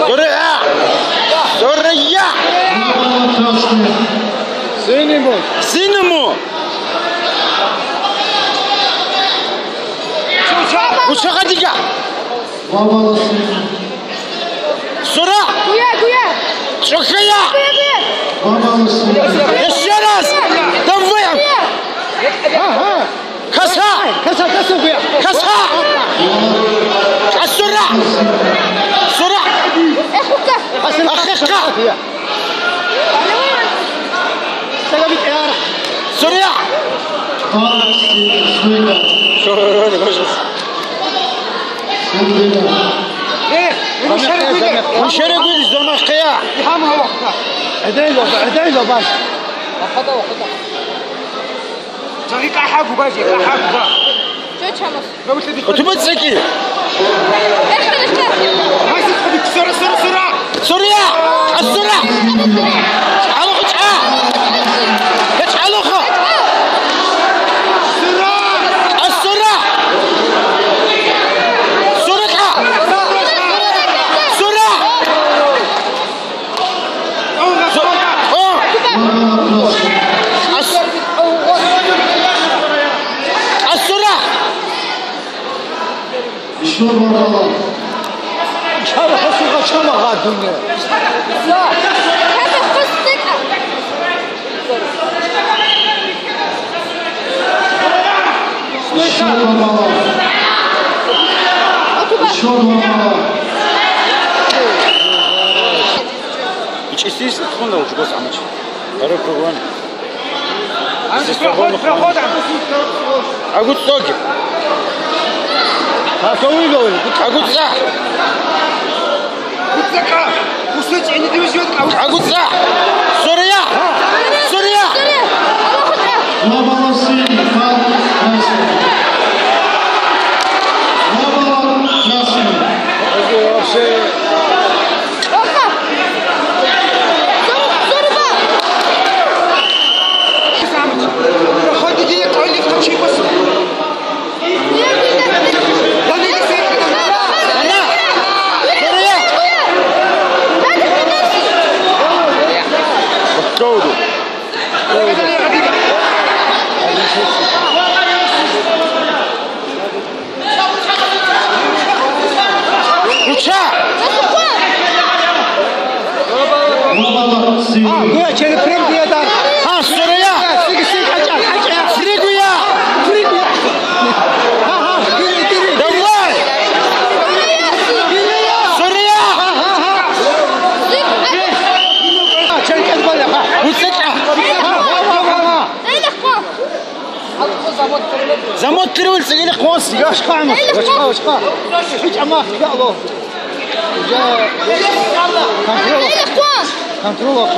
سريع سريع سينمو وش غاديكا سرعة شوكيا الشرس تنفيع كسا كسا السرعة سرعة أخيك سريع وشرق الزمان قياع عديله باش وخذا طريق احب باجي احب شو تشمس وتبتسكي سرعه سرعه السرعه على خشعه كتحلو خا السرعه إن شاء الله خصوصا شما غادون لا هذا خصك Hiç istiyorsan tıkın da uçuk olsa amaç. Arı kurban. Agut soğuk. هاتوي قولي أقول صح قلت لك وصلت عندي ديما جواتك أقول صح سوريا سوريا كودو وشا يا شيخ فريق يا دار ها سوريا فريقيا ها دوار سوريا شركة البلد وسكعة زموت ترول سجل قوس يا شقامس وشقا حج عماك قالوا جا كنترول